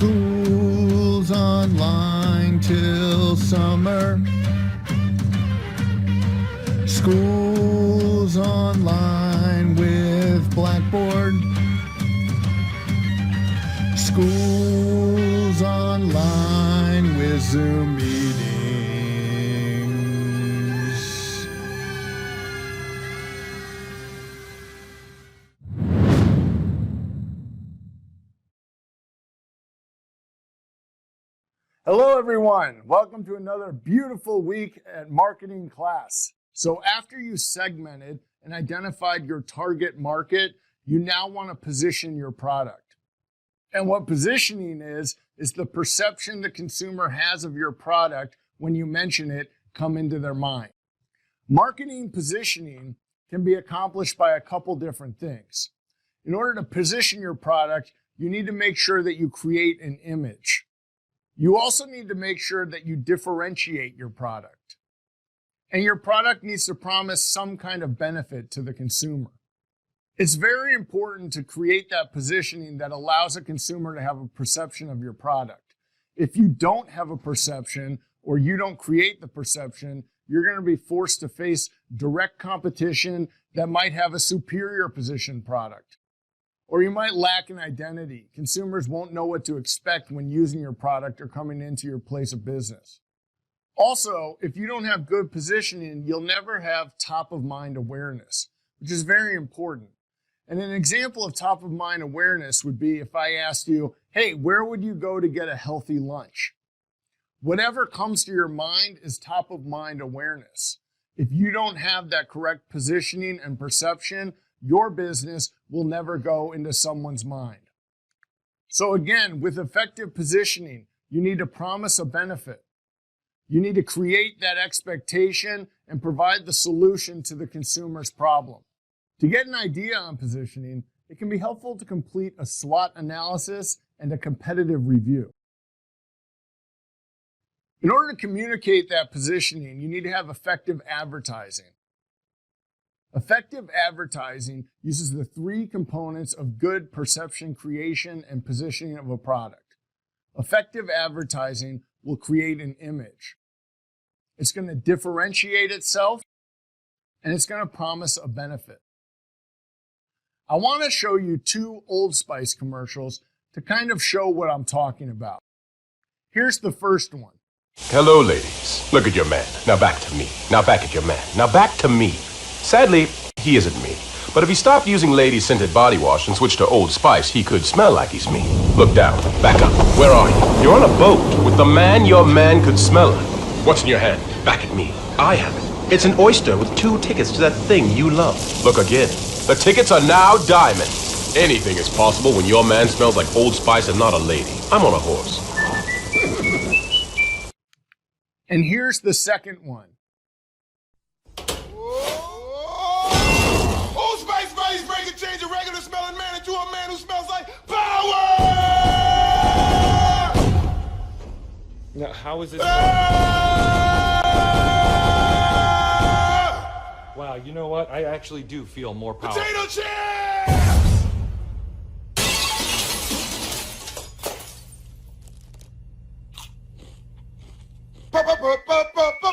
School's online till summer. School's online with Blackboard. School's online with Zoom meetings. Hello everyone, welcome to another beautiful week at marketing class. So after you segmented and identified your target market, you now want to position your product. And what positioning is the perception the consumer has of your product when you mention it come into their mind. Marketing positioning can be accomplished by a couple different things. In order to position your product, you need to make sure that you create an image. You also need to make sure that you differentiate your product. And your product needs to promise some kind of benefit to the consumer. It's very important to create that positioning that allows a consumer to have a perception of your product. If you don't have a perception or you don't create the perception, you're going to be forced to face direct competition that might have a superior positioned product. Or you might lack an identity. Consumers won't know what to expect when using your product or coming into your place of business. Also, if you don't have good positioning, you'll never have top-of-mind awareness, which is very important. And an example of top-of-mind awareness would be if I asked you, hey, where would you go to get a healthy lunch? Whatever comes to your mind is top-of-mind awareness. If you don't have that correct positioning and perception, your business will never go into someone's mind. So again, with effective positioning, you need to promise a benefit. You need to create that expectation and provide the solution to the consumer's problem. To get an idea on positioning, it can be helpful to complete a SWOT analysis and a competitive review. In order to communicate that positioning, you need to have effective advertising. Effective advertising uses the three components of good perception creation and positioning of a product. Effective advertising will create an image. It's going to differentiate itself, and it's going to promise a benefit. I want to show you two Old Spice commercials to kind of show what I'm talking about. Here's the first one. Hello, ladies. Look at your man. Now back to me. Now back at your man. Now back to me. Sadly, he isn't me. But if he stopped using lady-scented body wash and switched to Old Spice, he could smell like he's me. Look down. Back up. Where are you? You're on a boat with the man your man could smell like. What's in your hand? Back at me. I have it. It's an oyster with 2 tickets to that thing you love. Look again. The tickets are now diamond. Anything is possible when your man smells like Old Spice and not a lady. I'm on a horse. And here's the second one. Change a regular smelling man into a man who smells like power! Now, how is this? Wow, you know what? I actually do feel more powerful. Potato chips!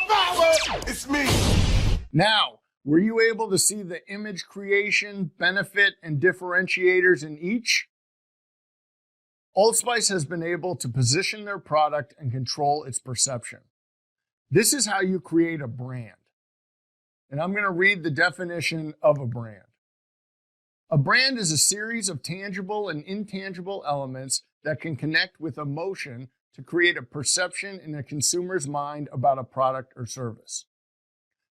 Power! It's me! Now, were you able to see the image creation, benefit, and differentiators in each? Old Spice has been able to position their product and control its perception. This is how you create a brand. And I'm going to read the definition of a brand. A brand is a series of tangible and intangible elements that can connect with emotion to create a perception in a consumer's mind about a product or service.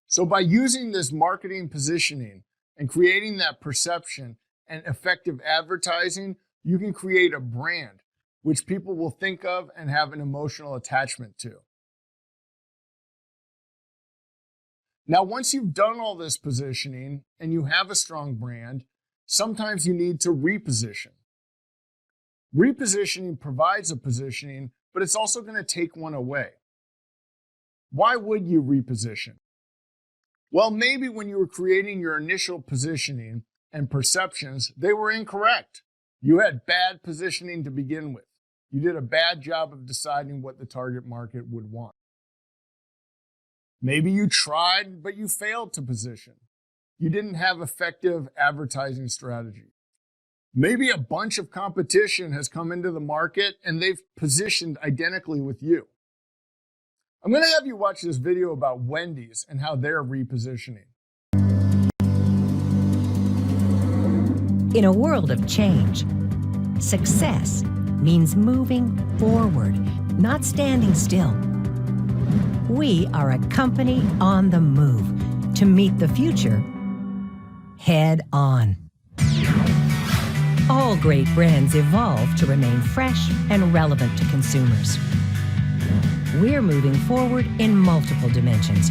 So by using this marketing positioning and creating that perception and effective advertising, you can create a brand which people will think of and have an emotional attachment to. Now, once you've done all this positioning and you have a strong brand, sometimes you need to reposition. Repositioning provides a positioning, but it's also going to take one away. Why would you reposition? Well, maybe when you were creating your initial positioning and perceptions, they were incorrect. You had bad positioning to begin with. You did a bad job of deciding what the target market would want. Maybe you tried, but you failed to position. You didn't have effective advertising strategy. Maybe a bunch of competition has come into the market and they've positioned identically with you. I'm going to have you watch this video about Wendy's and how they're repositioning. In a world of change, success means moving forward, not standing still. We are a company on the move to meet the future head on. All great brands evolve to remain fresh and relevant to consumers. We're moving forward in multiple dimensions,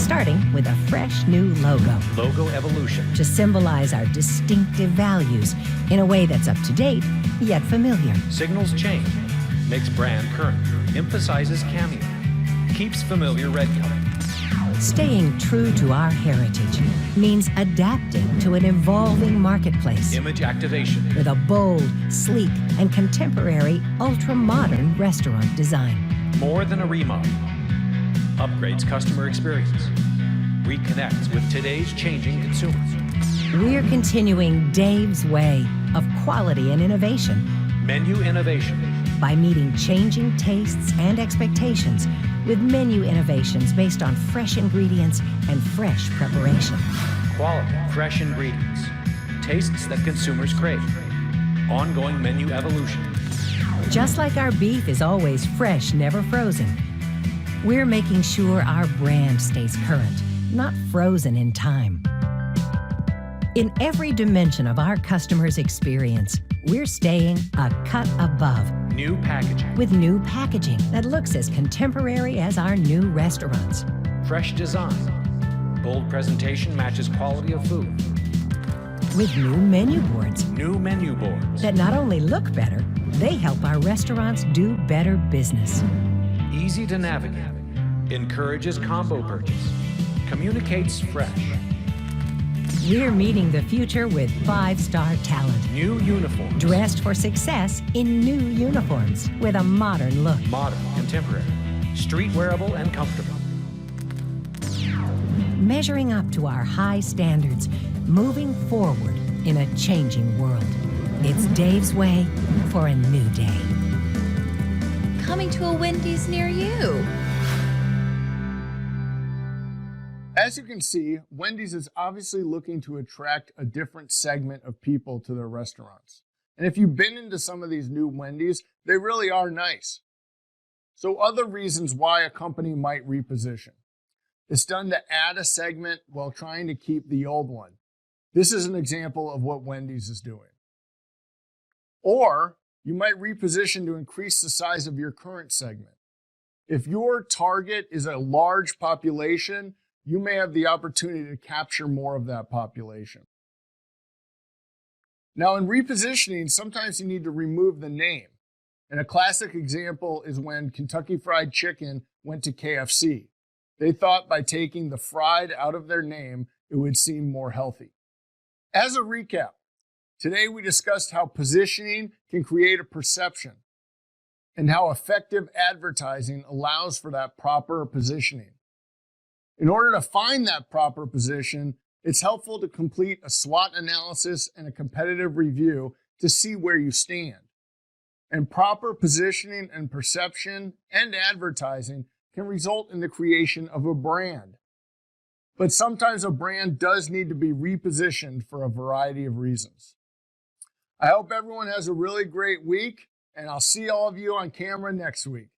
starting with a fresh new logo. Logo evolution. To symbolize our distinctive values in a way that's up to date, yet familiar. Signals change. Makes brand current. Emphasizes cameo. Keeps familiar red color. Staying true to our heritage means adapting to an evolving marketplace. Image activation. With a bold, sleek, and contemporary, ultra-modern restaurant design. More than a remodel. Upgrades customer experience. Reconnects with today's changing consumers. We're continuing Dave's way of quality and innovation. Menu innovation. By meeting changing tastes and expectations with menu innovations based on fresh ingredients and fresh preparation. Quality, fresh ingredients. Tastes that consumers crave. Ongoing menu evolution. Just like our beef is always fresh, never frozen, we're making sure our brand stays current, not frozen in time. In every dimension of our customers' experience, we're staying a cut above. New packaging. With new packaging that looks as contemporary as our new restaurants. Fresh design. Bold presentation matches quality of food. With new menu boards. New menu boards. That not only look better, they help our restaurants do better business. Easy to navigate. Encourages combo purchase. Communicates fresh. We're meeting the future with 5-star talent. New uniforms. Dressed for success in new uniforms with a modern look. Modern, contemporary. Street wearable and comfortable. Measuring up to our high standards, moving forward in a changing world. It's Dave's way for a new day. Coming to a Wendy's near you. As you can see, Wendy's is obviously looking to attract a different segment of people to their restaurants. And if you've been into some of these new Wendy's, they really are nice. So other reasons why a company might reposition. It's done to add a segment while trying to keep the old one. This is an example of what Wendy's is doing. Or you might reposition to increase the size of your current segment. If your target is a large population, you may have the opportunity to capture more of that population. Now, in repositioning, sometimes you need to remove the name. And a classic example is when Kentucky Fried Chicken went to KFC. They thought by taking the fried out of their name, it would seem more healthy. As a recap, today we discussed how positioning can create a perception and how effective advertising allows for that proper positioning. In order to find that proper position, it's helpful to complete a SWOT analysis and a competitive review to see where you stand. And proper positioning and perception and advertising can result in the creation of a brand. But sometimes a brand does need to be repositioned for a variety of reasons. I hope everyone has a really great week, and I'll see all of you on camera next week.